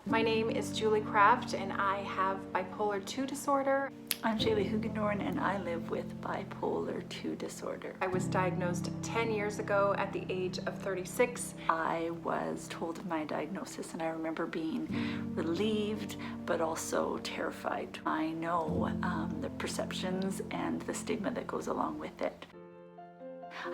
My name is Julie Kraft and I have bipolar 2 disorder. I'm Shaley Hoogendoorn and I live with bipolar 2 disorder. I was diagnosed 10 years ago at the age of 36. I was told of my diagnosis and I remember being relieved but also terrified. I know the perceptions and the stigma that goes along with it.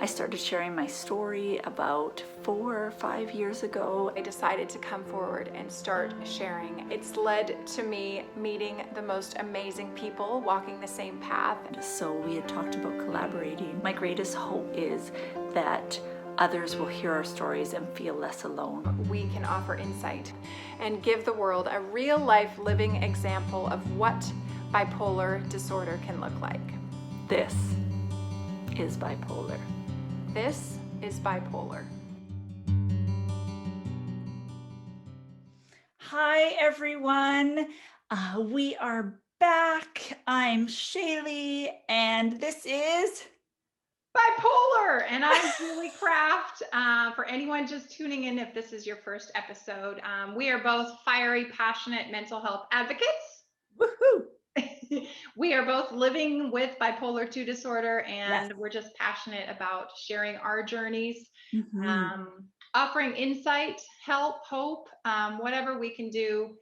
I started sharing my story about 4 or 5 years ago. I decided to come forward and start sharing. It's led to me meeting the most amazing people walking the same path. So we had talked about collaborating. My greatest hope is that others will hear our stories and feel less alone. We can offer insight and give the world a real life living example of what bipolar disorder can look like. This is bipolar. This is bipolar. Hi everyone, we are back. I'm Shaley and this is Bipolar, and I'm Julie Kraft. For anyone just tuning in, if this is your first episode, we are both fiery, passionate mental health advocates. Woohoo! We are both living with bipolar 2 disorder, and Yes. we're just passionate about sharing our journeys, Mm-hmm. offering insight, help, hope, whatever we can do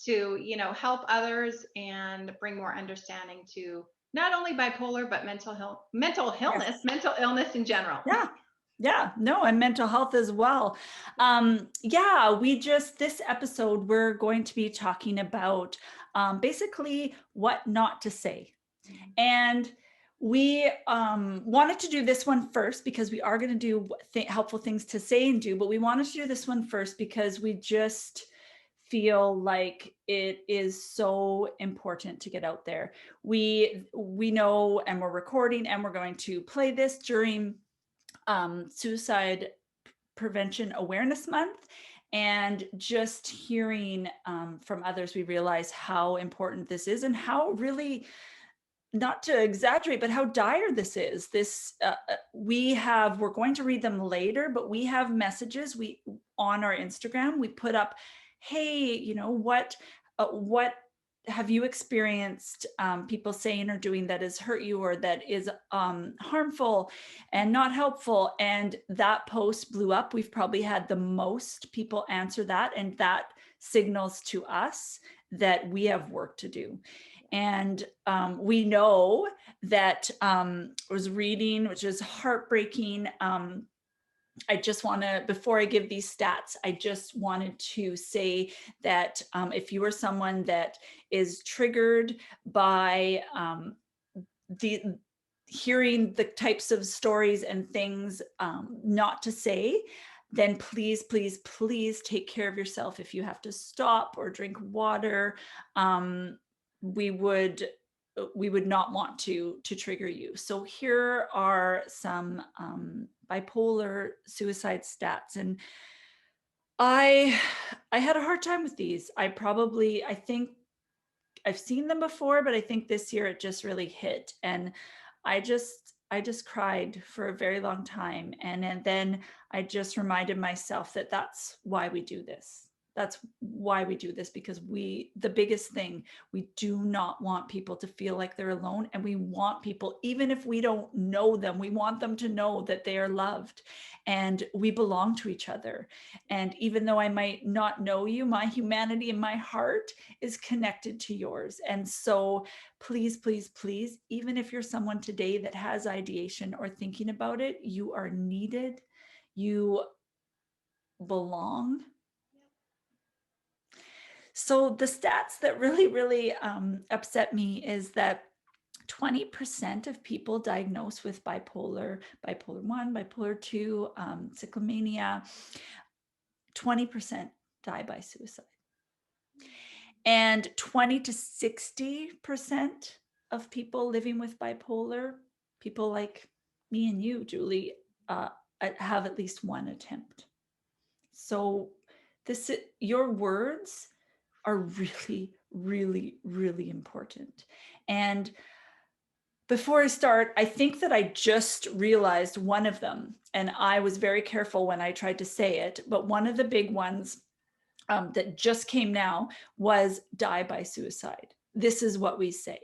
to, help others and bring more understanding to not only bipolar, but mental illness, Yes. mental illness in general. Yeah, no, and mental health as well. This episode, we're going to be talking about basically what not to say. And we wanted to do this one first because we are going to do helpful things to say and do, but we wanted to do this one first because we just feel like it is so important to get out there. We know, and we're recording and we're going to play this during Suicide Prevention Awareness Month. And just hearing from others, we realize how important this is and how really, not to exaggerate, but how dire this is. We're going to read them later, but we have messages on our Instagram. We put up, hey, what have you experienced people saying or doing that has hurt you or that is harmful and not helpful? And that post blew up. We've probably had the most people answer that, and that signals to us that we have work to do. And we know that I was reading, which is heartbreaking. I just want to, before I give these stats, I just wanted to say that if you are someone that is triggered by hearing the types of stories and things not to say, then please, please, please take care of yourself. If you have to stop or drink water, we would not want to trigger you. So here are some bipolar suicide stats, and I had a hard time with these. I think I've seen them before, but I think this year it just really hit, and I just cried for a very long time, and then I just reminded myself that that's why we do this. That's why we do this, because the biggest thing, we do not want people to feel like they're alone. And we want people, even if we don't know them, we want them to know that they are loved and we belong to each other. And even though I might not know you, my humanity and my heart is connected to yours. And so please, please, please, even if you're someone today that has ideation or thinking about it, you are needed. You belong. So the stats that really, really upset me is that 20% of people diagnosed with bipolar 1, bipolar 2, cyclomania, 20% die by suicide. And 20 to 60% of people living with bipolar, people like me and you, Julie, have at least one attempt. So your words are really, really, really important. And before I start, I think that I just realized one of them, and I was very careful when I tried to say it, but one of the big ones that just came now was die by suicide. This is what we say.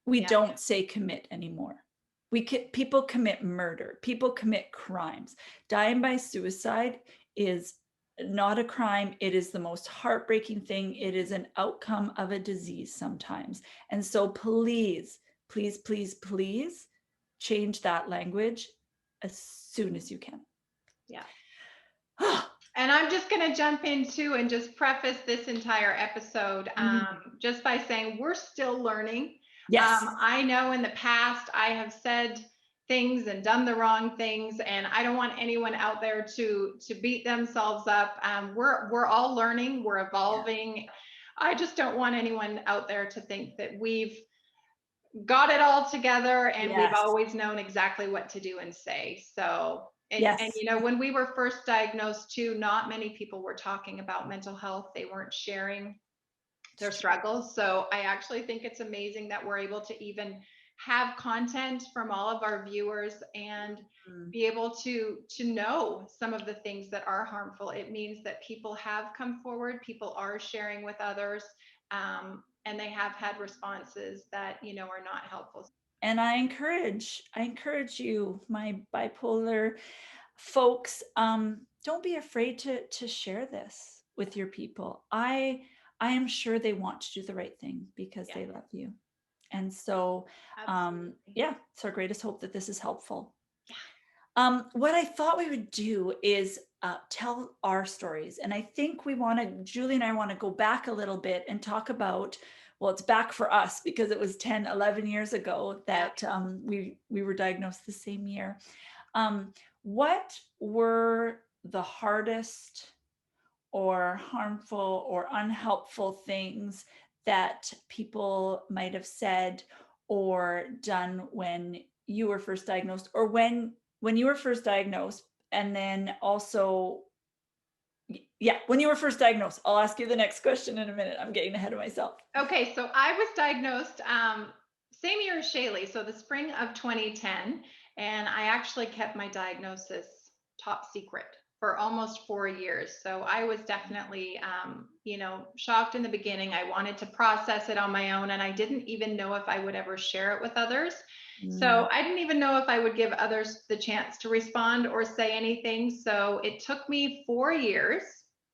We Yeah. don't say commit anymore. People commit murder. People commit crimes. Dying by suicide is not a crime. It is the most heartbreaking thing. It is an outcome of a disease sometimes. And so please, please, please, please change that language as soon as you can. Yeah. And I'm just going to jump in too and just preface this entire episode just by saying we're still learning. Yes. I know in the past I have said things and done the wrong things, and I don't want anyone out there to beat themselves up. We're all learning, we're evolving. I just don't want anyone out there to think that we've got it all together and we've Yes. always known exactly what to do and say. So, and Yes. you know, when we were first diagnosed too, not many people were talking about mental health. They weren't sharing their struggles. So I actually think it's amazing that we're able to even have content from all of our viewers and be able to know some of the things that are harmful. It means that people have come forward, people are sharing with others, and they have had responses that, you know, are not helpful. And I encourage you, my bipolar folks, don't be afraid to share this with your people. I am sure they want to do the right thing because they love you. And so yeah, it's our greatest hope that this is helpful. What I thought we would do is tell our stories. And I think Julie and I want to go back a little bit and talk about, well, it's back for us because it was 10, 11 years ago that we were diagnosed the same year. What were the hardest or harmful or unhelpful things that people might have said or done when you were first diagnosed, or when you were first diagnosed? And then also, when you were first diagnosed. I'll ask you the next question in a minute. I'm getting ahead of myself. Okay, so I was diagnosed same year as Shaley, so the spring of 2010, and I actually kept my diagnosis top secret for almost 4 years. So I was definitely, you know, shocked in the beginning. I wanted to process it on my own, and I didn't even know if I would ever share it with others. So I didn't even know if I would give others the chance to respond or say anything. So it took me 4 years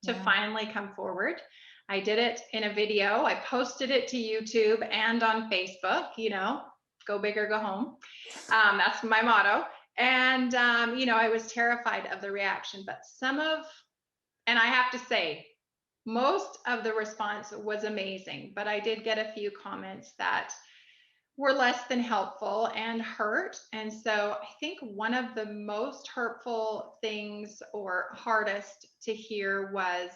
to finally come forward. I did it in a video. I posted it to YouTube and on Facebook, you know, go big or go home. That's my motto. And, you know, I was terrified of the reaction, but and I have to say, most of the response was amazing, but I did get a few comments that were less than helpful and hurt. And so I think one of the most hurtful things or hardest to hear was,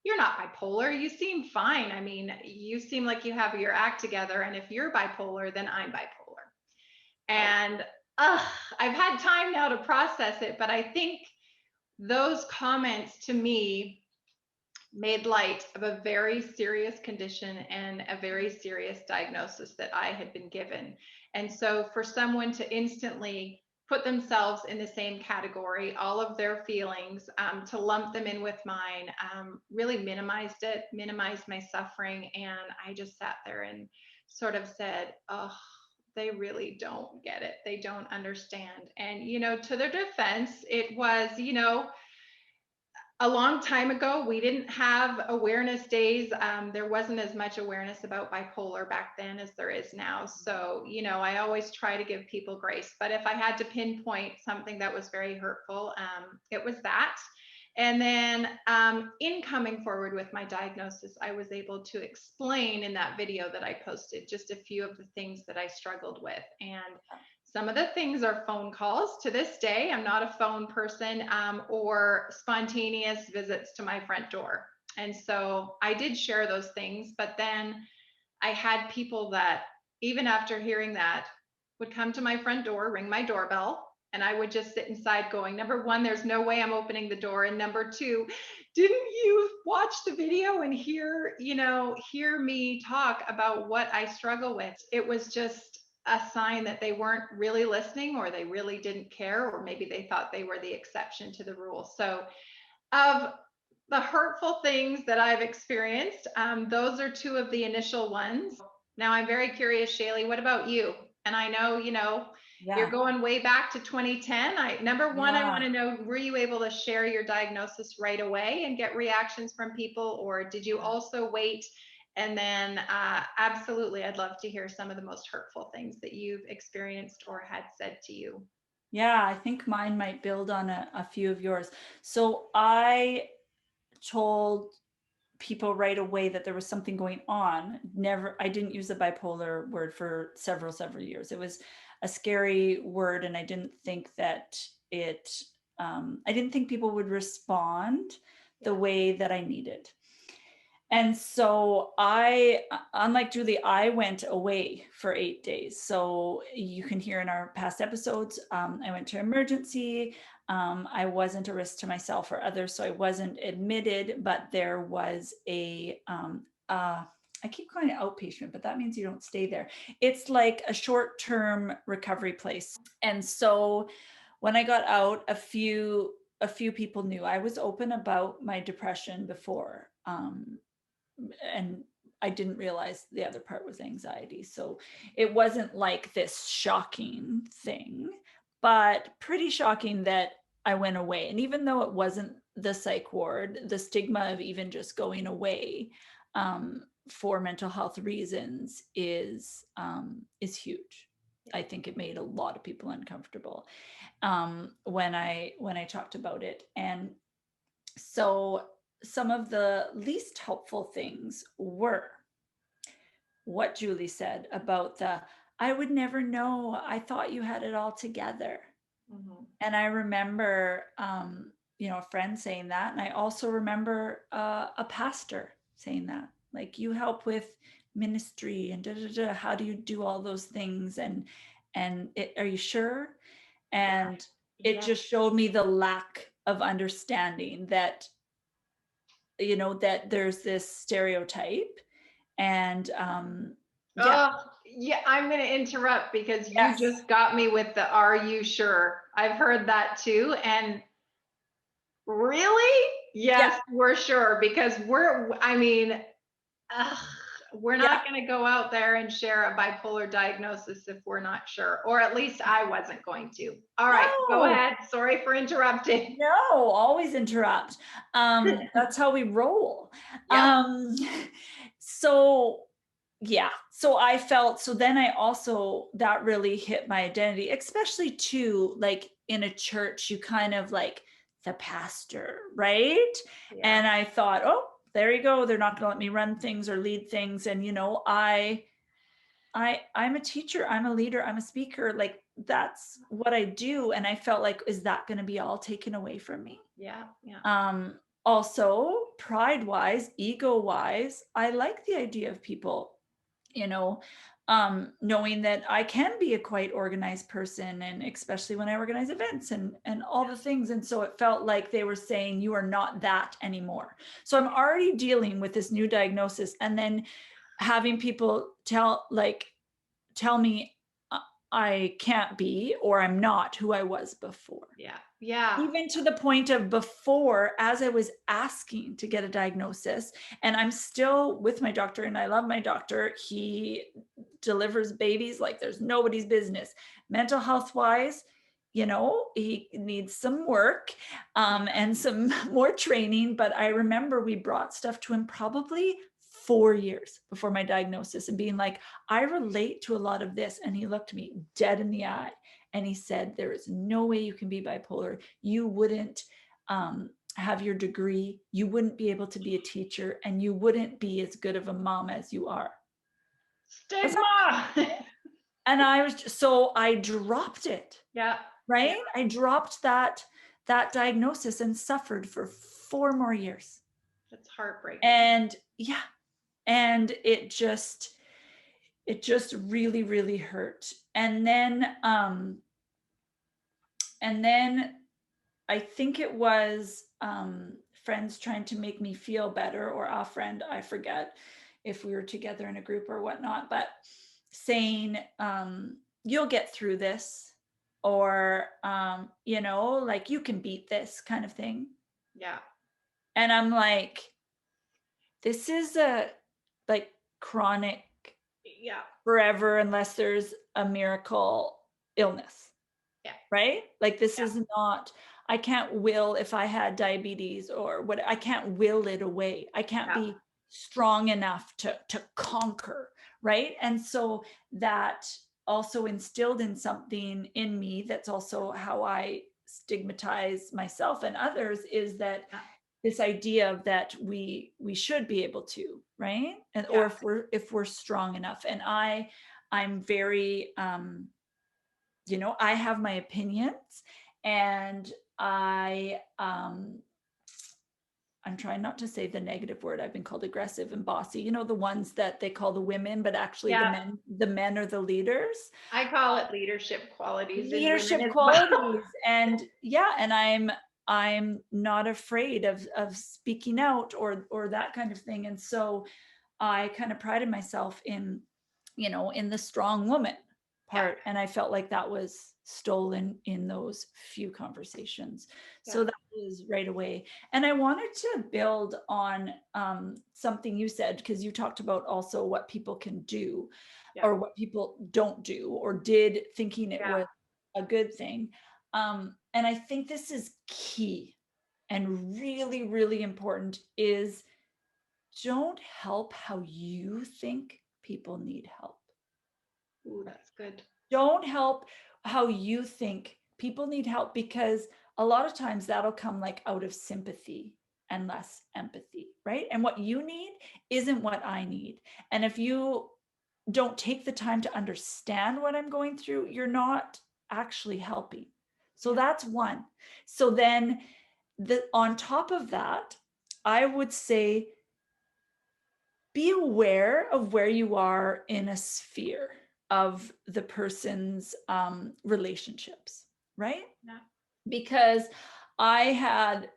you're not bipolar. You seem fine. I mean, you seem like you have your act together. And if you're bipolar, then I'm bipolar. And I've had time now to process it, but I think those comments to me made light of a very serious condition and a very serious diagnosis that I had been given. And so for someone to instantly put themselves in the same category, all of their feelings, to lump them in with mine, really minimized my suffering. And I just sat there and sort of said, oh, they really don't get it. They don't understand. And, you know, to their defense, it was, you know, a long time ago. We didn't have awareness days. There wasn't as much awareness about bipolar back then as there is now. So, you know, I always try to give people grace. But if I had to pinpoint something that was very hurtful, it was that. And then in coming forward with my diagnosis, I was able to explain in that video that I posted just a few of the things that I struggled with. And some of the things are phone calls. To this day, I'm not a phone person, or spontaneous visits to my front door. And so I did share those things, but then I had people that, even after hearing that, would come to my front door, ring my doorbell, and I would just sit inside going, number one, there's no way I'm opening the door. And number two, didn't you watch the video and hear me talk about what I struggle with? It was just a sign that they weren't really listening, or they really didn't care, or maybe they thought they were the exception to the rule. So of the hurtful things that I've experienced, those are two of the initial ones. Now I'm very curious, Shaley, what about you? And I know, you're Yeah. going way back to 2010. Number one, I want Yeah. to know, were you able to share your diagnosis right away and get reactions from people, or did you also wait? And then, absolutely, I'd love to hear some of the most hurtful things that you've experienced or had said to you. Yeah, I think mine might build on a few of yours. So I told people right away that there was something going on. I didn't use the bipolar word for several years. It was a scary word, and I didn't think that I didn't think people would respond the Yeah. way that I needed. And so unlike Julie, I went away for 8 days. So you can hear in our past episodes, I went to emergency. I wasn't a risk to myself or others, so I wasn't admitted, but there was I keep calling it outpatient, but that means you don't stay there. It's like a short-term recovery place. And so when I got out, a few people knew I was open about my depression before. And I didn't realize the other part was anxiety. So it wasn't like this shocking thing, but pretty shocking that I went away. And even though it wasn't the psych ward, the stigma of even just going away for mental health reasons is huge. I think it made a lot of people uncomfortable when I talked about it. And so some of the least helpful things were what Julie said about I would never know. I thought you had it all together. Mhm. And I remember, a friend saying that. And I also remember a pastor saying that, like, you help with ministry and da, da, da. How do you do all those things? Are you sure? Yeah. And it Yeah. just showed me the lack of understanding that that there's this stereotype. And yeah. Oh, yeah, I'm going to interrupt because you Yes. just got me with the "are you sure?" I've heard that too. And really? Yeah. Yes, we're sure, because I mean, ugh, we're Yeah. not going to go out there and share a bipolar diagnosis if we're not sure, or at least I wasn't going to. All right, go No. ahead. Sorry for interrupting. No, always interrupt. That's how we roll. Yep. So yeah, so I felt, so then I also, that really hit my identity, especially too, like in a church, you kind of like the pastor, right? Yeah. And I thought, oh, there you go. They're not going to let me run things or lead things. And I'm a teacher, I'm a leader, I'm a speaker. Like that's what I do. And I felt like, is that going to be all taken away from me? Yeah. Yeah. Also, pride wise, ego wise, I like the idea of people, you know, knowing that I can be a quite organized person, and especially when I organize events and all the things. And so it felt like they were saying, you are not that anymore. So I'm already dealing with this new diagnosis, and then having people tell me I can't be, or I'm not who I was before. Yeah. Yeah. Even to the point of before, as I was asking to get a diagnosis, and I'm still with my doctor, and I love my doctor. He delivers babies like there's nobody's business. Mental health wise, he needs some work and some more training. But I remember we brought stuff to him probably 4 years before my diagnosis, and being like, I relate to a lot of this. And he looked me dead in the eye and he said, there is no way you can be bipolar. You wouldn't have your degree. You wouldn't be able to be a teacher, and you wouldn't be as good of a mom as you are. Stigma. And so I dropped it, Yeah. Yeah. right? I dropped that diagnosis and suffered for 4 more years. That's heartbreaking. And yeah, and it just really, really hurt. And then I think it was friends trying to make me feel better, or a friend, I forget if we were together in a group or whatnot, but saying, you'll get through this, or, like, you can beat this kind of thing. Yeah. And I'm like, this is a like chronic Yeah. forever unless there's a miracle illness, Yeah. right? Like this Yeah. is not, I can't will if I had diabetes or what, I can't will it away. I can't Yeah. be strong enough to conquer, right? And so that also instilled in something in me, that's also how I stigmatize myself and others, is that Yeah. this idea of that we should be able to, right? And or Yeah. if we're strong enough. And I'm very I have my opinions, and I'm trying not to say the negative word. I've been called aggressive and bossy, the ones that they call the women, but actually the Yeah. men are the leaders. I call it leadership qualities in women Leadership as well. qualities. And yeah, and I'm not afraid of speaking out or that kind of thing. And so I kind of prided myself in the strong woman Yeah. part, and I felt like that was stolen in those few conversations. Yeah. So that was right away. And I wanted to build on something you said, because you talked about also what people can do Yeah. or what people don't do or did, thinking it Yeah. was a good thing. And I think this is key and really, really important, is don't help how you think people need help. Ooh, that's good. Don't help how you think people need help, because a lot of times that'll come like out of sympathy and less empathy, right? And what you need isn't what I need. And if you don't take the time to understand what I'm going through, you're not actually helping. So Yeah. that's one. So then on top of that, I would say be aware of where you are in a sphere of the person's relationships, right? Yeah. Because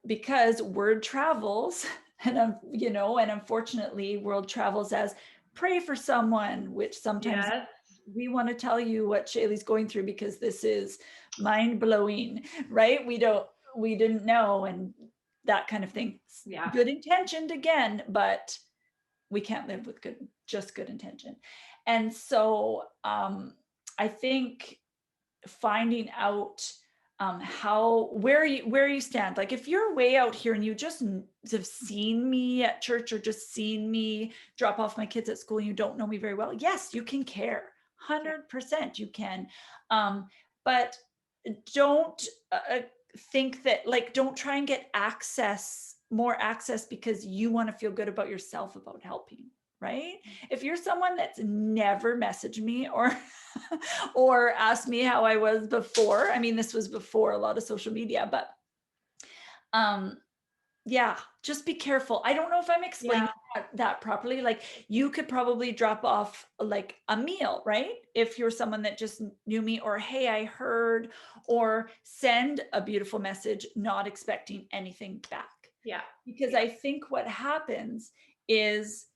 because word travels, and unfortunately, word travels as pray for someone, which sometimes Yes. we want to tell you what Shaylee's going through because this is mind blowing, right? We didn't know, and that kind of thing. Yeah. Good intentioned again, but we can't live with just good intention. And so I think finding out where you stand. Like if you're way out here and you just have seen me at church or just seen me drop off my kids at school and you don't know me very well, yes, you can care. Yeah. 100% you can. But don't think that, like, don't try and get more access because you want to feel good about yourself about helping, right? If you're someone that's never messaged me or or asked me how I was before, I mean, this was before a lot of social media, but yeah, just be careful. I don't know if I'm explaining Yeah. that properly. Like you could probably drop off like a meal, right? If you're someone that just knew me, or hey, I heard, or send a beautiful message, not expecting anything back. Yeah. Because Yeah. I think what happens is,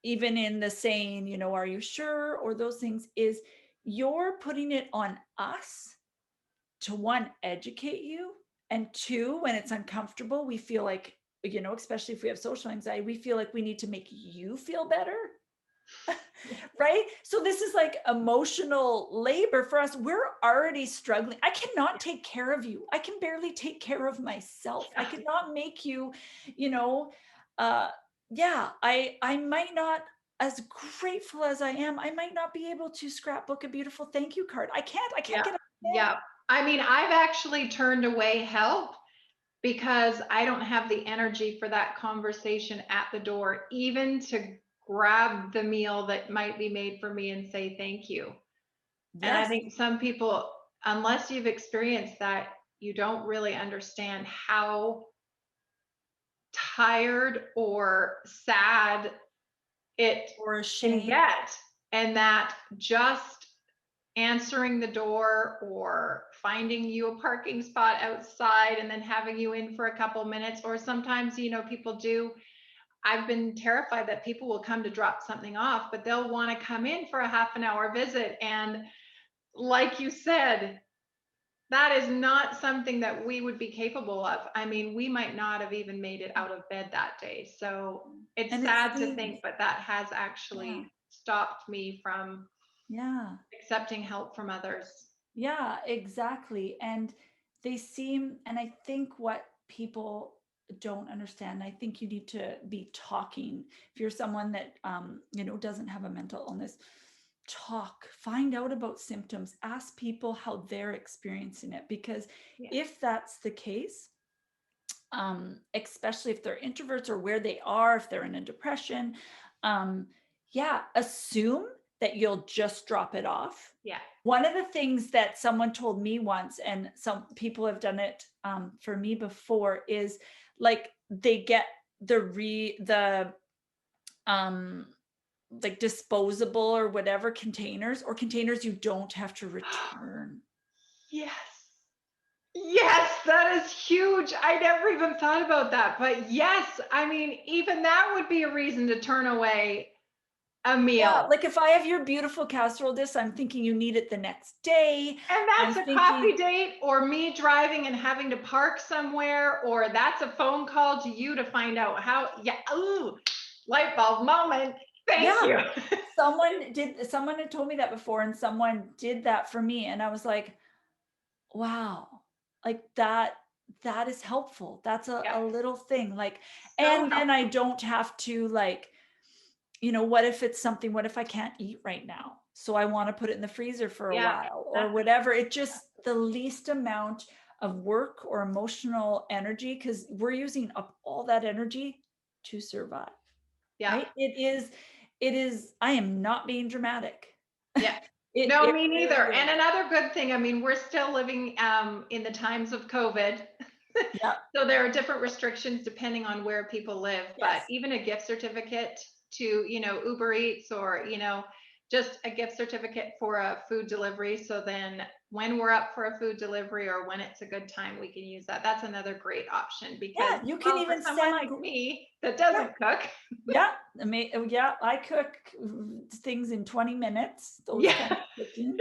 even in the saying, are you sure? Or those things, is you're putting it on us to, one, educate you, and two, when it's uncomfortable, we feel like, especially if we have social anxiety, we feel like we need to make you feel better. Right? So this is like emotional labor for us. We're already struggling. I cannot take care of you. I can barely take care of myself. I cannot make you, you know, yeah, I might not, as grateful as I am, I might not be able to scrapbook a beautiful thank you card. I can't Yeah. get Yeah. I mean, I've actually turned away help because I don't have the energy for that conversation at the door, even to grab the meal that might be made for me and say thank you. And I yes, think some people, unless you've experienced that, you don't really understand how tired or sad it or can shame. get. And that just answering the door or finding you a parking spot outside and then having you in for a couple minutes, or sometimes, people do. I've been terrified that people will come to drop something off, but they'll want to come in for a half an hour visit. And like you said, that is not something that we would be capable of. I mean, we might not have even made it out of bed that day. So it's And it sad to seems, think, but that has yeah, actually stopped me from yeah. accepting help from others. Yeah, exactly. And they seem, and I think what people don't understand, I think you need to be talking. If you're someone that, doesn't have a mental illness, talk, find out about symptoms, ask people how they're experiencing it. Because Yeah. if that's the case, especially if they're introverts or where they are, if they're in a depression, yeah, assume that you'll just drop it off. Yeah. One of the things that someone told me once, and some people have done it for me before, is like they get the um like disposable or whatever containers, or containers you don't have to return. Yes. Yes, that is huge. I never even thought about that. But yes, I mean, even that would be a reason to turn away a Yeah, meal. like if I have your beautiful casserole dish, I'm thinking you need it the next day. And I'm that's a coffee thinking, date, or me driving and having to park somewhere, or that's a phone call to you to find out how. Yeah, ooh, light bulb moment. Thank yeah, you. someone had told me that before, and someone did that for me. And I was like, wow, like that is helpful. That's Yeah, a little thing. Like, so and then I helpful. don't have to like, what if it's something, what if I can't eat right now? So I want to put it in the freezer for a Yeah, while or that's whatever. It just the least amount of work or emotional energy, because we're using up all that energy to survive, yeah, right? It is, I am not being dramatic. yeah. It No, it me really neither. And is. another good thing, I mean, we're still living in the times of COVID. Yeah. So there are different restrictions depending on where people live, but Yes. even a gift certificate to, Uber Eats, or, just a gift certificate for a food delivery. So then when we're up for a food delivery or when it's a good time, we can use that. That's another great option because, Yeah, you can well, for even someone send. like me that Yeah. doesn't cook, Yeah, yeah, I cook things in 20 minutes, those yeah. kind of cooking.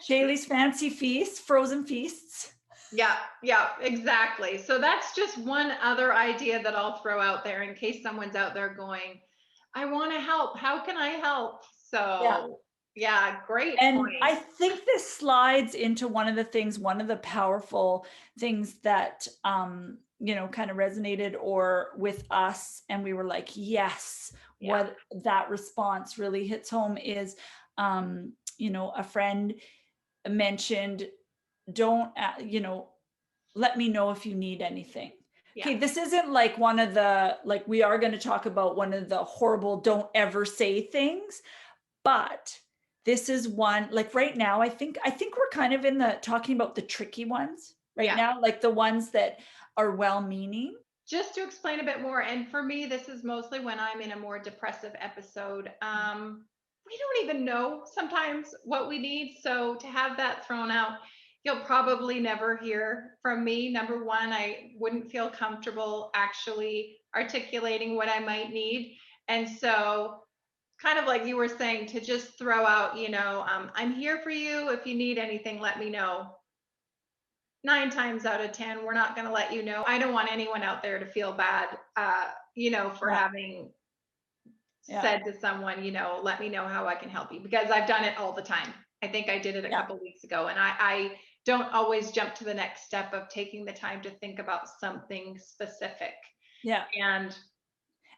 Shaylee's fancy feasts, frozen feasts. Yeah, yeah, exactly. So that's just one other idea that I'll throw out there in case someone's out there going, I want to help. How can I help? Yeah. So, yeah, great And point. I think this slides into one of the things, one of the powerful things that kind of resonated or with us, and we were like, yes, Yeah, what that response really hits home is a friend mentioned, don't let me know if you need anything. yeah, Okay, this isn't like one of the, like, we are going to talk about one of the horrible don't ever say things, but this is one, like right now, I think we're kind of in the talking about the tricky ones right yeah. now, like the ones that are well meaning. Just to explain a bit more, and for me, this is mostly when I'm in a more depressive episode. We don't even know sometimes what we need. So to have that thrown out, you'll probably never hear from me. Number one, I wouldn't feel comfortable actually articulating what I might need. And so, kind of like you were saying, to just throw out, I'm here for you. If you need anything, let me know. 9 times out of 10, we're not going to let you know. I don't want anyone out there to feel bad, for Yeah, having yeah, said to someone, let me know how I can help you, because I've done it all the time. I think I did it a yeah, couple weeks ago, and I don't always jump to the next step of taking the time to think about something specific. yeah. And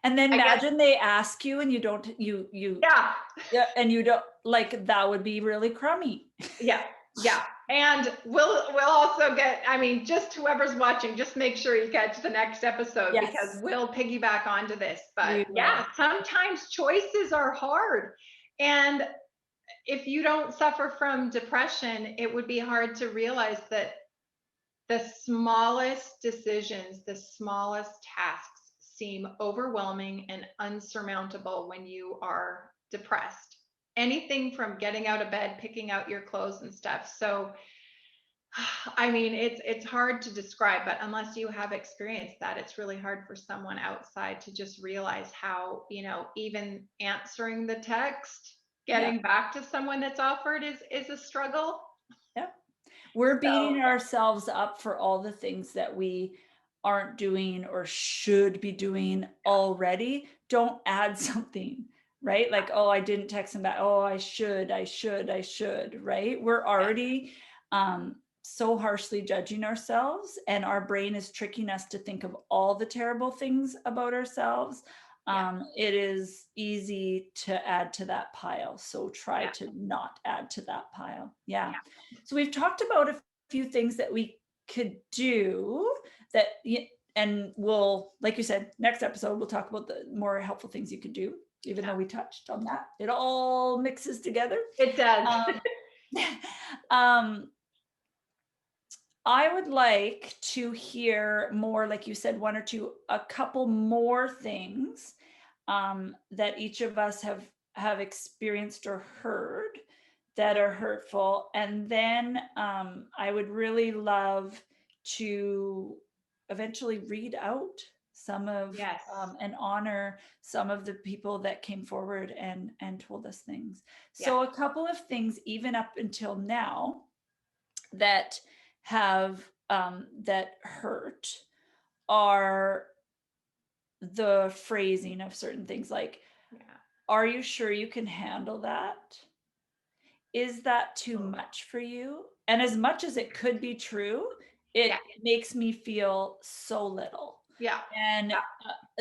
And then I guess, imagine they ask you and you don't, you yeah, yeah, and you don't, like, that would be really crummy. yeah, yeah. And we'll also get, I mean, just whoever's watching, just make sure you catch the next episode, because Yes, we'll piggyback onto this. But we yeah, will. sometimes choices are hard. And if you don't suffer from depression, it would be hard to realize that the smallest decisions, the smallest tasks seem overwhelming and unsurmountable when you are depressed. Anything from getting out of bed, picking out your clothes and stuff. So, I mean, it's hard to describe, but unless you have experienced that, it's really hard for someone outside to just realize how, even answering the text, Yeah, getting back to someone that's offered is a struggle. yeah. We're So beating ourselves up for all the things that we aren't doing or should be doing already. Don't add something, right? Like, oh, I didn't text him back. Oh, I should, right? We're yeah, already so harshly judging ourselves, and our brain is tricking us to think of all the terrible things about ourselves. yeah, It is easy to add to that pile. So try yeah, to not add to that pile. Yeah. yeah, So we've talked about a few things that we could do that, and we'll, like you said, next episode, we'll talk about the more helpful things you could do, even yeah. though we touched on that. It all mixes together. It does. Um, um, I would like to hear more, like you said, one or two, a couple more things that each of us have experienced or heard that are hurtful, and then I would really love to eventually read out some of Yes. and honor some of the people that came forward and told us things. Yeah. So a couple of things, even up until now, that have that hurt are the phrasing of certain things, like, Yeah. are you sure you can handle that? Is that too Oh, much for you? And as much as it could be true, it yeah. makes me feel so little. Yeah. And Yeah.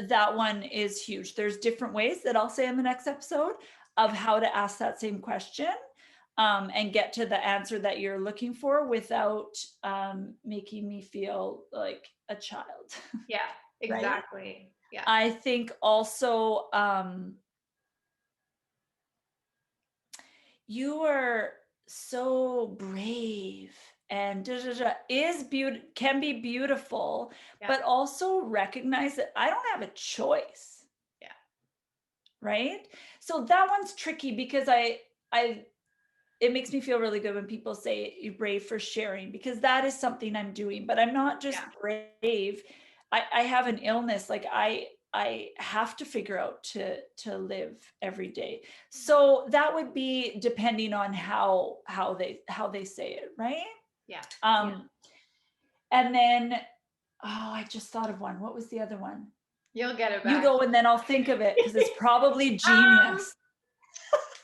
that one is huge. There's different ways that I'll say in the next episode of Yeah. how to ask that same question and get to the answer that you're looking for without making me feel like a child, Yeah. right? Exactly. Yeah. I think also you are so brave, and can be beautiful, Yeah. but also recognize that I don't have a choice, Yeah. right? So that one's tricky because I it makes me feel really good when people say you're brave for sharing, because that is something I'm doing, but I'm not just Yeah. brave. I have an illness. Like I have to figure out to live every day. So that would be depending on how they say it, right? Yeah. Yeah. Um and then I just thought of one. What was the other one? You'll get it You back. go and then I'll think of it because it's probably Um, genius.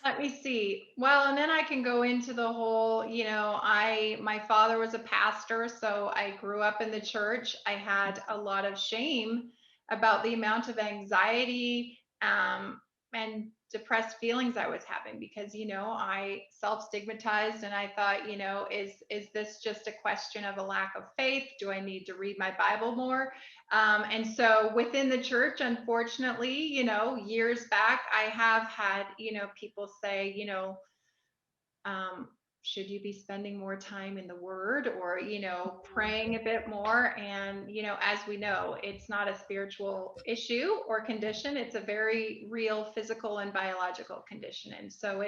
Let me see. Well, and then I can go into the whole, my father was a pastor, so I grew up in the church. I had a lot of shame about the amount of anxiety and depressed feelings I was having because, I self-stigmatized and I thought, is this just a question of a lack of faith? Do I need to read my Bible more? And so within the church, unfortunately, years back, I have had, people say, um, should you be spending more time in the word or, praying a bit more? And, as we know, it's not a spiritual issue or condition. It's a very real physical and biological condition. And so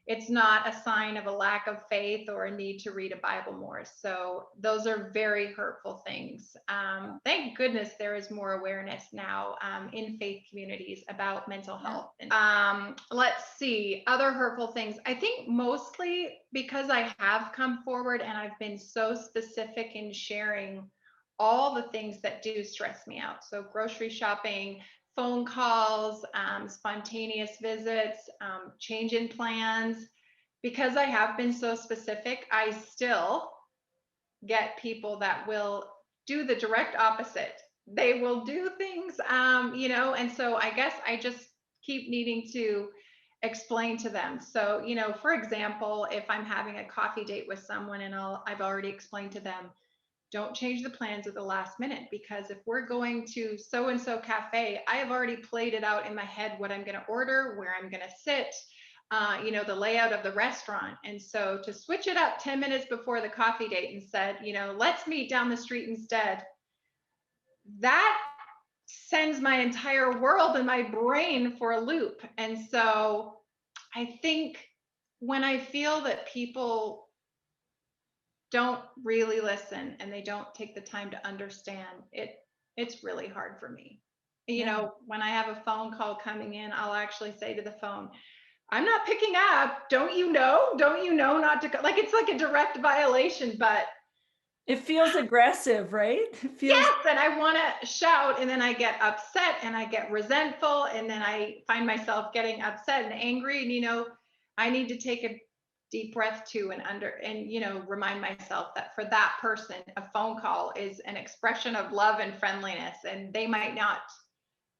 it's not a sign of a lack of faith or a need to read a Bible more. So those are very hurtful things. Thank goodness there is more awareness now in faith communities about mental Yeah. health. Let's see, other hurtful things. I think mostly because I have come forward and I've been so specific in sharing all the things that do stress me out. So grocery shopping, phone calls, spontaneous visits, change in plans. Because I have been so specific, I still get people that will do the direct opposite. They will do things, and so I guess I just keep needing to explain to them. So, for example, if I'm having a coffee date with someone and I've already explained to them, don't change the plans at the last minute because if we're going to so and so cafe, I have already played it out in my head what I'm going to order, where I'm going to sit, the layout of the restaurant. And so to switch it up 10 minutes before the coffee date and said, let's meet down the street instead, that sends my entire world and my brain for a loop. And so I think when I feel that people don't really listen and they don't take the time to understand it, it's really hard for me. Yeah. When I have a phone call coming in, I'll actually say to the phone, I'm not picking up. Don't you know? Don't you know not to go? Like, it's like a direct violation, but It feels aggressive, right? It feels, yes, and I want to shout, and then I get upset and I get resentful, and then I find myself getting upset and angry. And I need to take a deep breath too, and remind myself that for that person, a phone call is an expression of love and friendliness, and they might not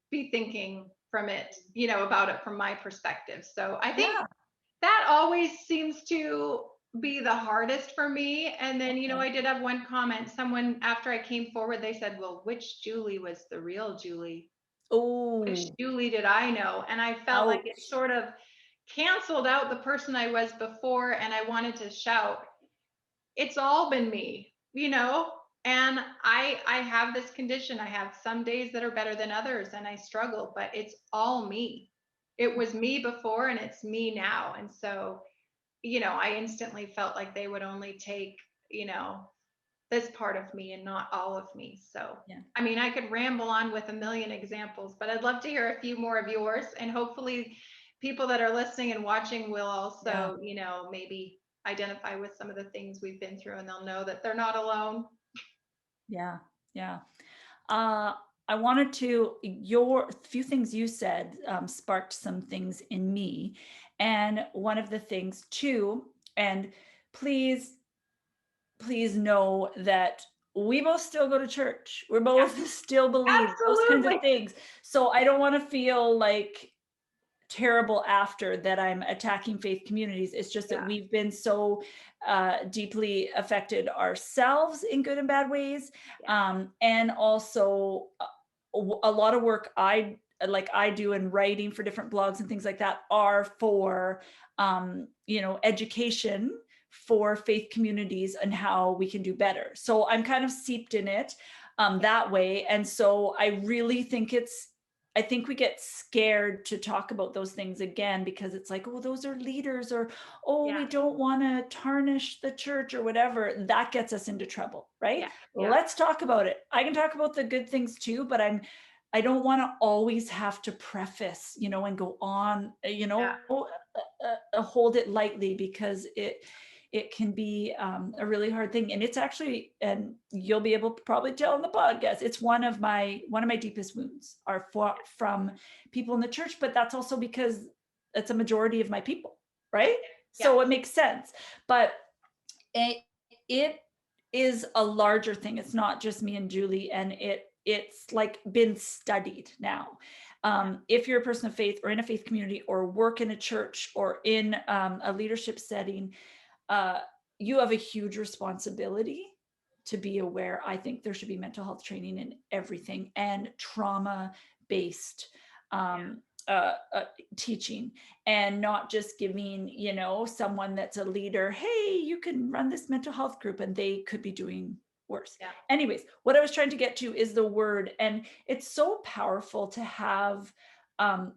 be thinking from it, about it from my perspective. So I think yeah. that always seems to be the hardest for me. And then, Okay. I did have one comment. Someone, after I came forward, they said, well, which Julie was the real Julie? Which Oh, Julie did I know? And I felt like it ouch. sort of canceled out the person I was before. And I wanted to shout, it's all been me, and I have this condition. I have some days that are better than others and I struggle, but it's all me. It was me before and it's me now. And so, I instantly felt like they would only take, this part of me and not all of me. So, Yeah. I mean, I could ramble on with a million examples, but I'd love to hear a few more of yours. And hopefully, people that are listening and watching will Yeah. also, maybe identify with some of the things we've been through, and they'll know that they're not alone. Yeah. Yeah. Uh, I wanted to, your few things you said sparked some things in me. And one of the things too, and please, please know that we both still go to church. We're Yeah, both still believe those kinds of absolutely. things. So I don't want to feel like terrible after that I'm attacking faith communities. It's just that Yeah, we've been so deeply affected ourselves in good and bad ways. yeah, And also a lot of work I do in writing for different blogs and things like that are for education for faith communities and how we can do better. So I'm kind of seeped in it yeah, that way. And so I really think I think we get scared to talk about those things again because it's like, oh, those are leaders, or, oh, yeah, we don't want to tarnish the church or whatever. That gets us into trouble, right? yeah, yeah, Let's talk about it. I can talk about the good things too, but I don't want to always have to preface, and go on, yeah, hold it lightly because it can be a really hard thing. And it's actually, and you'll be able to probably tell in the podcast, it's one of my deepest wounds are from people in the church, but that's also because it's a majority of my people, right? yeah, So it makes sense. But it is a larger thing. It's not just me and Julie, and it's like been studied now. If you're a person of faith or in a faith community or work in a church or in a leadership setting, uh, you have a huge responsibility to be aware. I think there should be mental health training in everything and trauma based yeah, teaching, and not just giving, someone that's a leader, hey, you can run this mental health group, and they could be doing worse. yeah, Anyways, what I was trying to get to is the word, and it's so powerful to have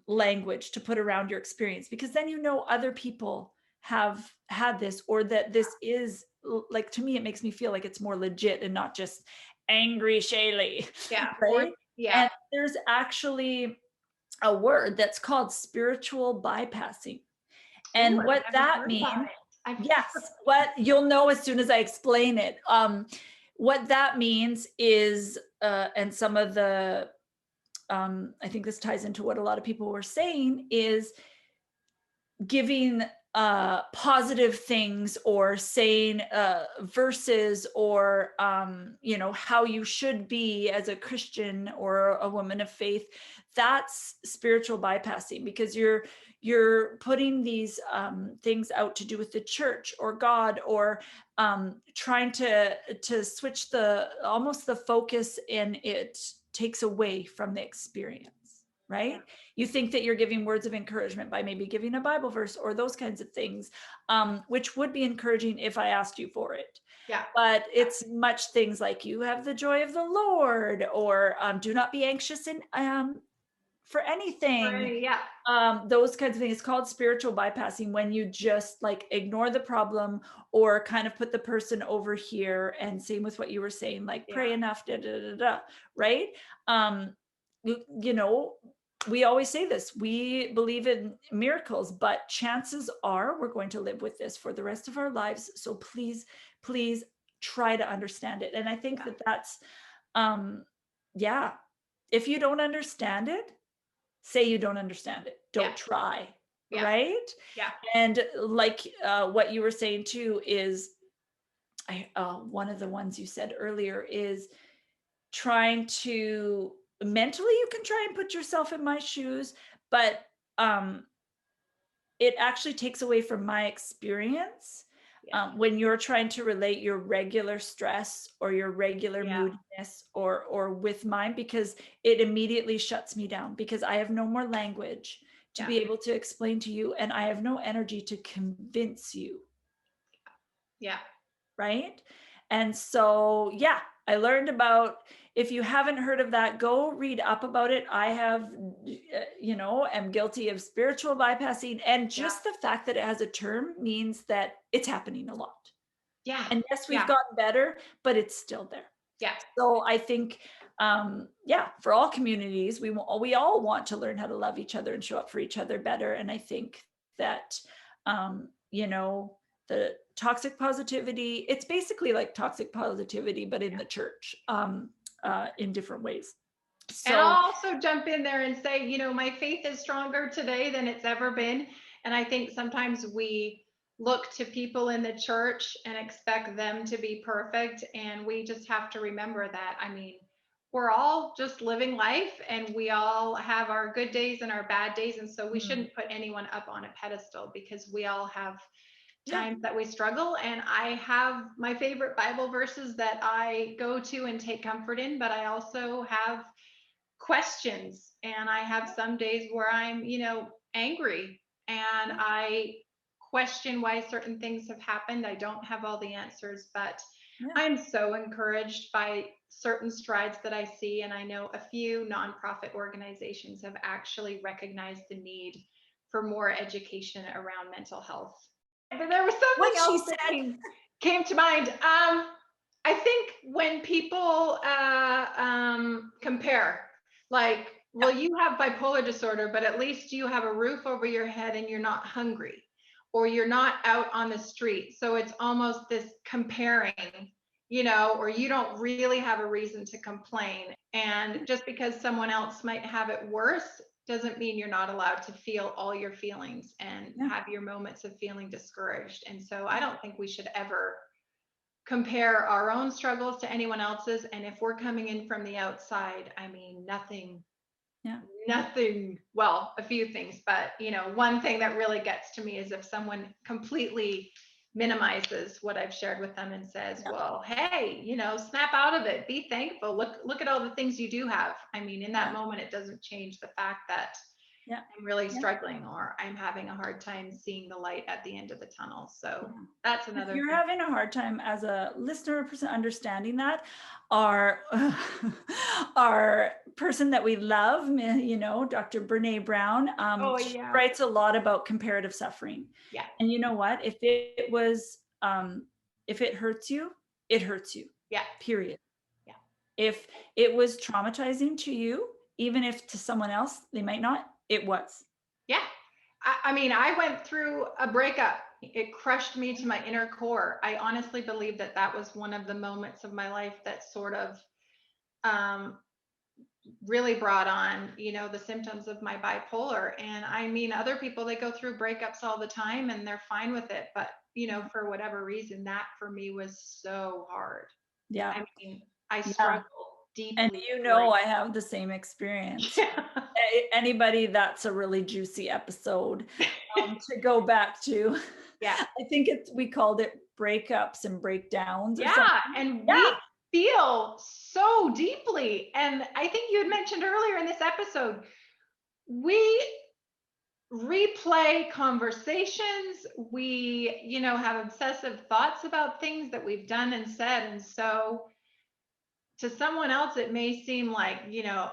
language to put around your experience, because then other people have had this, or that this is like, to me, it makes me feel like it's more legit and not just angry Shaley, yeah, or right? yeah. And there's actually a word that's called spiritual bypassing. Ooh, And I've what never that heard about means, it. I've yes, what you'll know as soon as I explain it. What that means is, and some of the, I think this ties into what a lot of people were saying, is giving positive things, or saying verses, or how you should be as a Christian or a woman of faith. That's spiritual bypassing, because you're putting these things out to do with the church or God, or trying to switch almost the focus, and it takes away from the experience, yeah, right? You think that you're giving words of encouragement by maybe giving a Bible verse or those kinds of things, which would be encouraging if I asked you for it. yeah, But it's much things like, you have the joy of the Lord, or do not be anxious for anything. yeah, Those kinds of things. It's called spiritual bypassing, when you just like ignore the problem, or kind of put the person over here, and same with what you were saying, like yeah, pray enough, da da da da, right? Um, you know, we always say this, we believe in miracles, but chances are we're going to live with this for the rest of our lives. So please, please try to understand it. And I think Yeah. that that's, yeah, if you don't understand it, say you don't understand it. Yeah. Don't try, Yeah. right? Yeah. And like what you were saying too is, one of the ones you said earlier is trying to mentally, you can try and put yourself in my shoes, but um, it actually takes away from my experience Yeah. when you're trying to relate your regular stress or your regular Yeah. moodiness or with mine, because it immediately shuts me down because I have no more language to Yeah. be able to explain to you, and I have no energy to convince you, Yeah. right? And so, yeah, I learned about, if you haven't heard of that, go read up about it. I have, am guilty of spiritual bypassing. And Yeah. just the fact that it has a term means that it's happening a lot. Yeah. And yes, we've Yeah. gotten better, but it's still there. Yeah. So I think, for all communities, we all want to learn how to love each other and show up for each other better. And I think that, the toxic positivity, it's basically like toxic positivity, but in the church, in different ways. And I'll So also jump in there and say, my faith is stronger today than it's ever been. And I think sometimes we look to people in the church and expect them to be perfect. And we just have to remember that. I mean, we're all just living life and we all have our good days and our bad days. And so we shouldn't put anyone up on a pedestal because we all have times that we struggle. And I have my favorite Bible verses that I go to and take comfort in, but I also have questions, and I have some days where I'm angry and I question why certain things have happened. I don't have all the answers, but I'm so encouraged by certain strides that I see, and I know a few nonprofit organizations have actually recognized the need for more education around mental health. But there was something what she else that said, came to mind. I think when people compare, like, well, you have bipolar disorder, but at least you have a roof over your head and you're not hungry, or you're not out on the street. So it's almost this comparing, or you don't really have a reason to complain. And just because someone else might have it worse doesn't mean you're not allowed to feel all your feelings and have your moments of feeling discouraged. And so I don't think we should ever compare our own struggles to anyone else's. And if we're coming in from the outside, I mean, nothing, well, a few things, but one thing that really gets to me is if someone completely minimizes what I've shared with them and says, well, hey, snap out of it, be thankful, look at all the things you do have. I mean, in that moment, it doesn't change the fact that I'm really struggling, or I'm having a hard time seeing the light at the end of the tunnel. So that's another if you're thing. having a hard time as a listener or person understanding that, our our person that we love, Dr. Brene Brown, she writes a lot about comparative suffering. Yeah. And you know what? If it was, if it hurts you, it hurts you. Yeah. Period. Yeah. If it was traumatizing to you, even if to someone else they might not, it was. Yeah. I mean, I went through a breakup. It crushed me to my inner core. I honestly believe that that was one of the moments of my life that sort of really brought on, the symptoms of my bipolar. And I mean, other people, they go through breakups all the time and they're fine with it. But, for whatever reason, that for me was so hard. Yeah. I mean, I struggled deeply. And I have the same experience. Anybody, that's a really juicy episode to go back to. Yeah. I think we called it breakups and breakdowns. Yeah. And we feel so deeply. And I think you had mentioned earlier in this episode, we replay conversations. We, have obsessive thoughts about things that we've done and said. And so to someone else, it may seem like,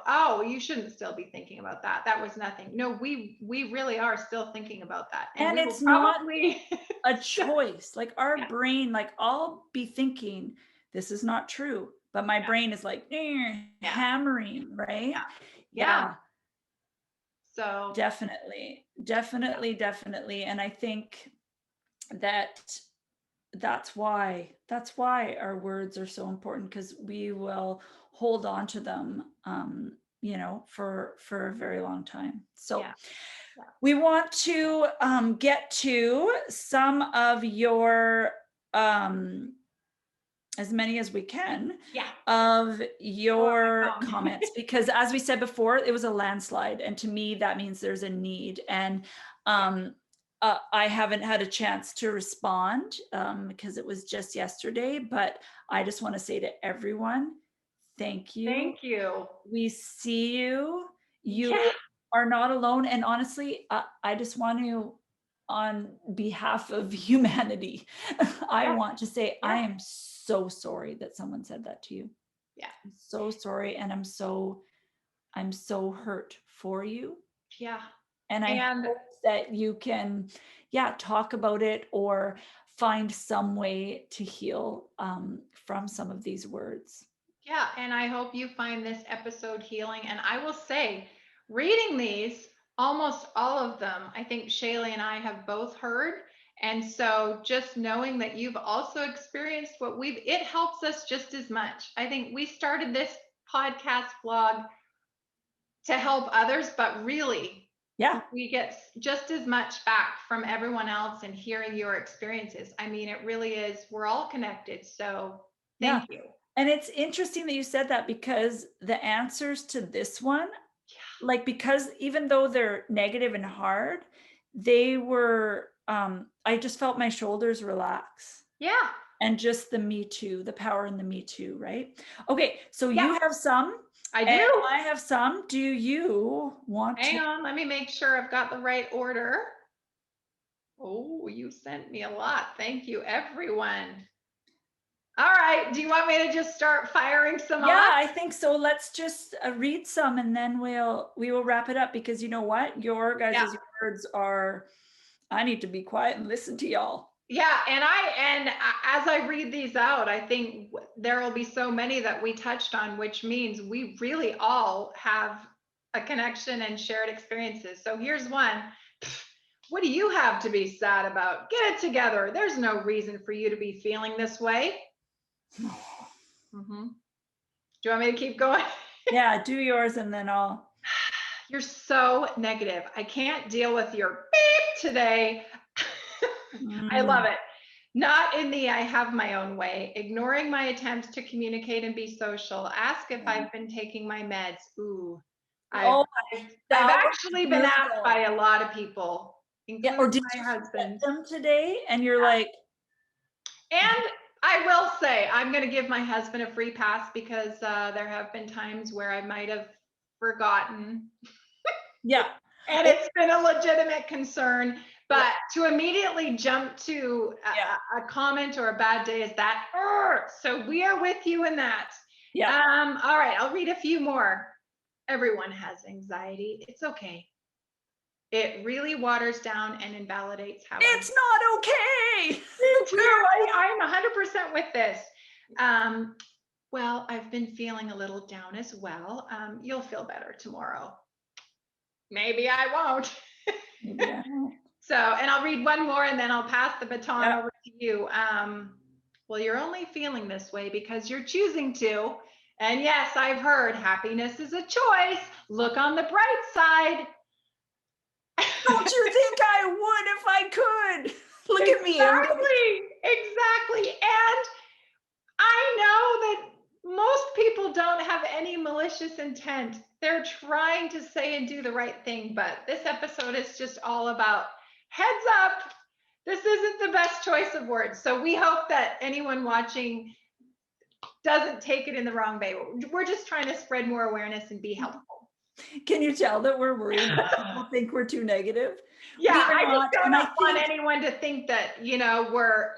oh, you shouldn't still be thinking about that. That was nothing. No, we really are still thinking about that. And we it's probably not a choice. Like our brain, like I'll be thinking, this is not true. But my brain is like hammering, right? Yeah. So definitely. And I think that's why our words are so important, because we will hold on to them, for a very long time. So yeah. we want to get to some of your as many as we can of your comments, because as we said before, it was a landslide, and to me that means there's a need. And I haven't had a chance to respond because it was just yesterday, but I just want to say to everyone, thank you. Thank you. We see you. You are not alone. And honestly, I just want to, on behalf of humanity, I want to say I am so sorry that someone said that to you. Yeah. I'm so sorry. And I'm so hurt for you. Yeah. And I hope that you can, talk about it or find some way to heal from some of these words. Yeah. And I hope you find this episode healing. And I will say, reading these, almost all of them, I think Shaley and I have both heard. And so just knowing that you've also experienced what it helps us just as much. I think we started this podcast blog to help others, but really, we get just as much back from everyone else and hearing your experiences. I mean, it really is, we're all connected. So thank you. And it's interesting that you said that, because the answers to this one, like, because even though they're negative and hard, they were, I just felt my shoulders relax. Yeah. And just the Me Too, the power in the Me Too, right? Okay, so you have some. I do. And I have some. Do you want Hang on, let me make sure I've got the right order. Oh, you sent me a lot. Thank you, everyone. All right. Do you want me to just start firing some off? I think so. Let's just read some, and then we will wrap it up, because you know what? Your guys' words are, I need to be quiet and listen to y'all. Yeah, and as I read these out, I think there will be so many that we touched on, which means we really all have a connection and shared experiences. So here's one. What do you have to be sad about? Get it together. There's no reason for you to be feeling this way. Mm-hmm. Do you want me to keep going? Yeah, do yours and then I'll. You're so negative. I can't deal with your beep today. I love it. Not in the I have my own way. Ignoring my attempts to communicate and be social. Ask if I've been taking my meds. Ooh. I've actually been asked by a lot of people, including or did my you husband. Them today, and you're like. And I will say, I'm going to give my husband a free pass, because there have been times where I might have forgotten. Yeah. And it's been a legitimate concern. But to immediately jump to a comment or a bad day is that. So we are with you in that. Yeah. All right. I'll read a few more. Everyone has anxiety. It's okay. It really waters down and invalidates how it's not okay. Me too. I'm 100% with this. Well, I've been feeling a little down as well. You'll feel better tomorrow. Maybe I won't. Maybe I won't. So, and I'll read one more and then I'll pass the baton over to you. Well, you're only feeling this way because you're choosing to. And yes, I've heard happiness is a choice. Look on the bright side. Don't you think I would if I could? Look at me. Exactly. And I know that most people don't have any malicious intent. They're trying to say and do the right thing. But this episode is just all about heads up. This isn't the best choice of words. So we hope that anyone watching doesn't take it in the wrong way. We're just trying to spread more awareness and be helpful. Can you tell that we're worried that people think we're too negative? Yeah, I just don't want anyone to think that, we're.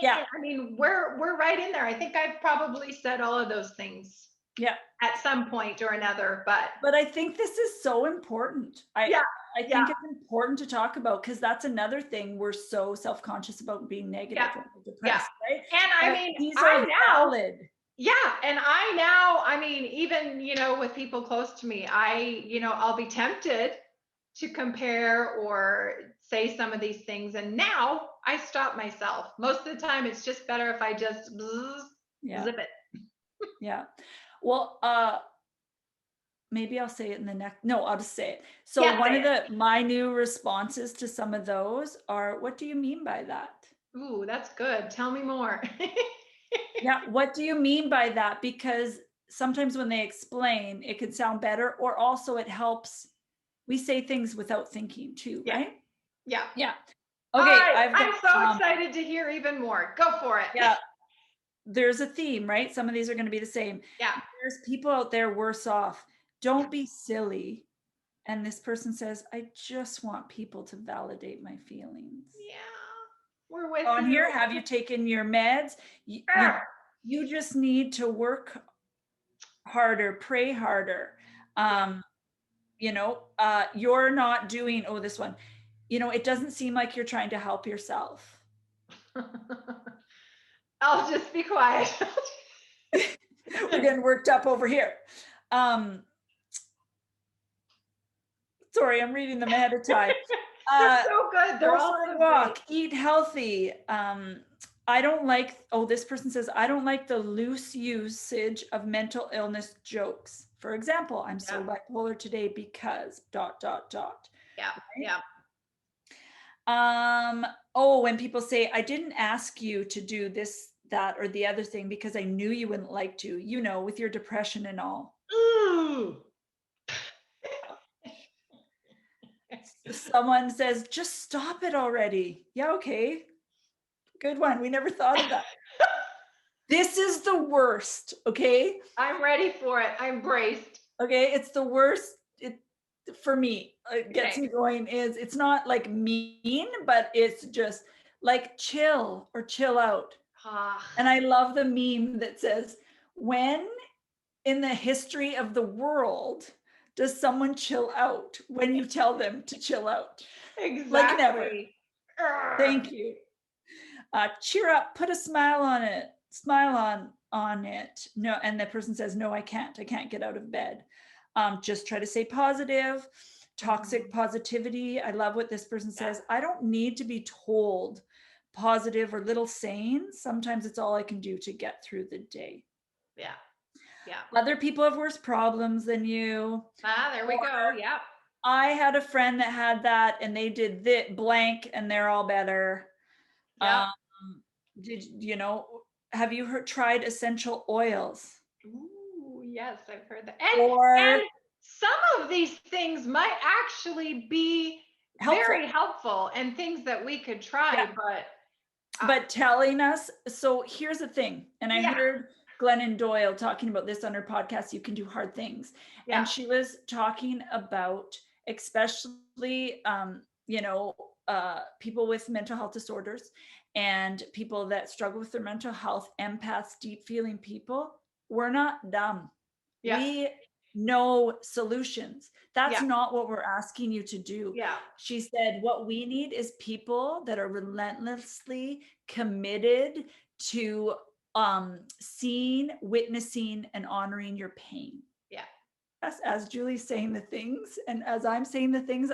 Yeah. I mean, we're right in there. I think I've probably said all of those things. Yeah. At some point or another, but I think this is so important. I think it's important to talk about, because that's another thing we're so self-conscious about, being negative or depressed, right? And I mean, these are valid. Yeah, and I mean, even, with people close to me, I'll be tempted to compare or say some of these things. And now I stop myself. Most of the time, it's just better if I just Yeah. zip it. Yeah. Well, maybe I'll say it in the next, no, I'll just say it. So Yeah, one say of it. my new responses to some of those are, what do you mean by that? Ooh, that's good. Tell me more. Yeah, what do you mean by that? Because sometimes when they explain, it can sound better, or also it helps. We say things without thinking too, Yeah, right? yeah. Yeah. All Okay, right. I've got I'm so excited to hear even more. Go for it. yeah, there's a theme, right? Some of these are going to be the same. Yeah. There's people out there worse off. Don't be silly. And this person says, I just want people to validate my feelings. Yeah. We're with On you. here, have you taken your meds? You just need to work harder, pray harder. Yeah. Um, you're not doing, oh, this one, it doesn't seem like you're trying to help yourself. I'll just be quiet. We're getting worked up over here. Sorry, I'm reading them ahead of time. They're so good. They're Go all for a so great. walk, eat healthy. I don't like, oh, this person says, I don't like the loose usage of mental illness jokes. For example, I'm so Yeah. bipolar today because ... Yeah. Right? Yeah. Oh, when people say, I didn't ask you to do this, that, or the other thing because I knew you wouldn't like to, with your depression and all. Ooh. Someone says, just stop it already. Yeah, okay. Good one. We never thought of that. This is the worst, okay? I'm ready for it. I'm braced. Okay, it's the worst. For me, it gets Okay. me going. It's not like mean, but it's just like chill or chill out. Ah. And I love the meme that says, when in the history of the world does someone chill out when you tell them to chill out? Like never. Exactly. Urgh. Thank you. Cheer up, put a smile on it, smile on it. No, and the person says, no, I can't get out of bed. Just try to stay positive. Toxic positivity. I love what this person says. I don't need to be told positive or little sayings. Sometimes it's all I can do to get through the day. Yeah. Yeah. Other people have worse problems than you. Ah, there we go. Yep. I had a friend that had that and they did that blank and they're all better. Yep. Um, have you tried essential oils? Ooh, yes, I've heard that. Or And some of these things might actually be helpful. very helpful and things that we could try, Yeah. but telling us. So here's the thing, and I yeah. heard Glennon Doyle talking about this on her podcast, You Can Do Hard Things. Yeah. And she was talking about, especially, people with mental health disorders and people that struggle with their mental health, empaths, deep feeling people. We're not dumb. Yeah. We know solutions. That's Yeah. not what we're asking you to do. Yeah. She said, what we need is people that are relentlessly committed to seeing, witnessing, and honoring your pain. Yeah. As Julie's saying the things, and as I'm saying the things,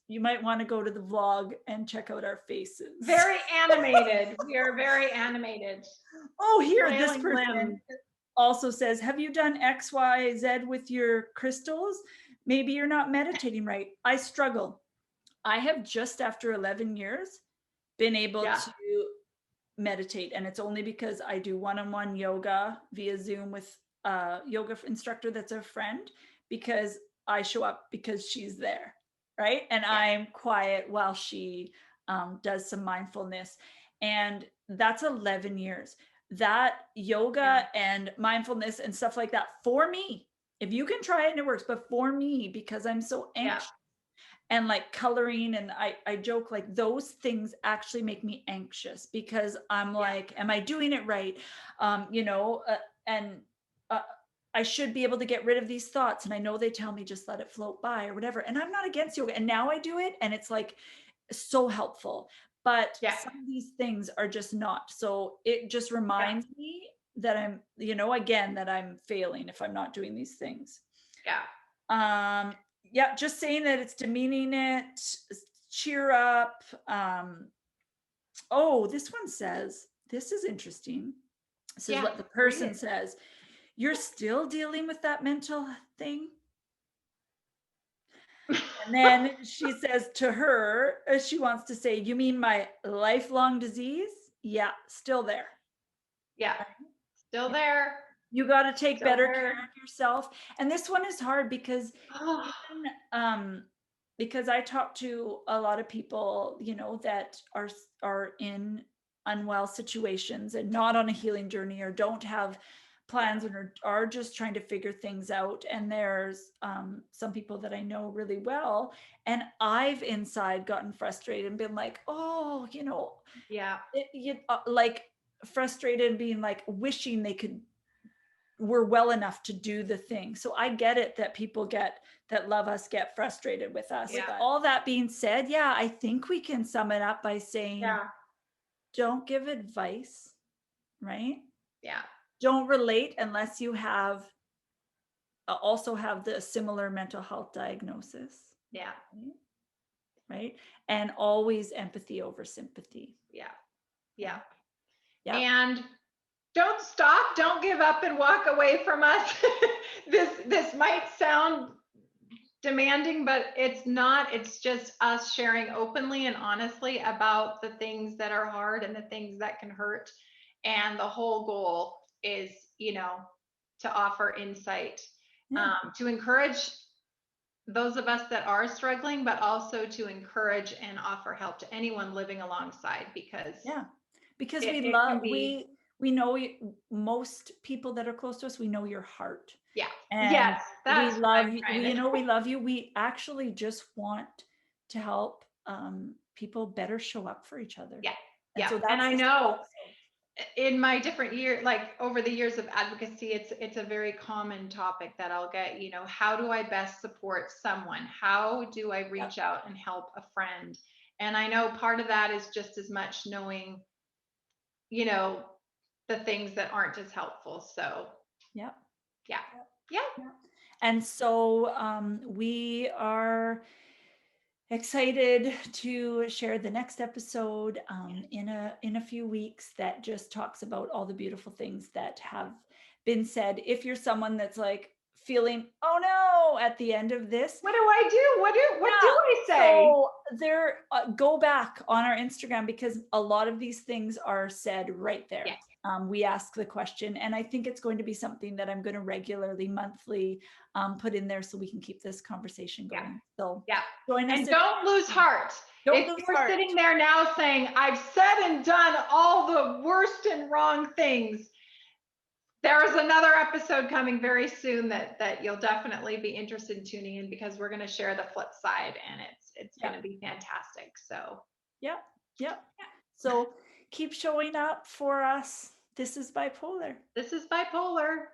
you might want to go to the vlog and check out our faces. Very animated. We are very animated. Oh, here, this Flailing person limbs. also says, have you done X, Y, Z with your crystals? Maybe you're not meditating right. I struggle. I have just after 11 years been able Yeah. to meditate. And it's only because I do one-on-one yoga via Zoom with a yoga instructor that's a friend, because I show up because she's there, right? And Yeah. I'm quiet while she does some mindfulness. And that's 11 years. That yoga and mindfulness and stuff like that, for me, if you can try it and it works, but for me, because I'm so anxious, and like coloring, and I joke, like those things actually make me anxious because I'm like, am I doing it right? And I should be able to get rid of these thoughts, and I know they tell me just let it float by or whatever, and I'm not against yoga, and now I do it and it's like so helpful, but some of these things are just not. So it just reminds me that I'm, again, that I'm failing if I'm not doing these things. Yeah. Yeah, just saying that it's demeaning it, cheer up. Oh, this one says, this is interesting. This is Yeah. what the Read person it. says. You're still dealing with that mental thing? And then she says to her, she wants to say, you mean my lifelong disease? Yeah, still there. Yeah. Still there. You got to take Still better there. care of yourself. And this one is hard because Oh, even because I talk to a lot of people, that are in unwell situations and not on a healing journey or don't have plans and are just trying to figure things out. And there's some people that I know really well, and I've inside gotten frustrated and been like, oh, yeah. like frustrated, being like wishing they were well enough to do the thing. So I get it that people that love us get frustrated with us. Yeah. All that being said, yeah, I think we can sum it up by saying, Yeah. don't give advice, right? Yeah. Don't relate unless you also have the similar mental health diagnosis. Yeah. Right. And always empathy over sympathy. Yeah. Yeah. Yeah. And don't stop, don't give up and walk away from us. This might sound demanding, but it's not. It's just us sharing openly and honestly about the things that are hard and the things that can hurt. And the whole goal is, to offer insight, Yeah. to encourage those of us that are struggling, but also to encourage and offer help to anyone living alongside, because because it can be. we know most people that are close to us, we know your heart. Yeah. And Yes, we that's what love I'm you. trying to. We love you. We actually just want to help people better show up for each other. Yeah. And Yeah. so And that's I this know episode. in my different year, like over the years of advocacy, it's a very common topic that I'll get, how do I best support someone? How do I reach out and help a friend? And I know part of that is just as much knowing, the things that aren't as helpful. So Yeah. yeah. Yeah. And so we are excited to share the next episode in a few weeks that just talks about all the beautiful things that have been said. If you're someone that's like feeling, oh no, at the end of this, What do I do? What do I say? so there, go back on our Instagram, because a lot of these things are said right there. Yes. We ask the question, and I think it's going to be something that I'm going to regularly, monthly, put in there so we can keep this conversation going. Yeah. So Yeah. join us. And don't lose heart. Don't If lose you're heart. sitting there now saying, I've said and done all the worst and wrong things, there is another episode coming very soon that you'll definitely be interested in tuning in, because we're going to share the flip side, and it's going to be fantastic. So Yep. So keep showing up for us. This is Bipolar. this is Bipolar.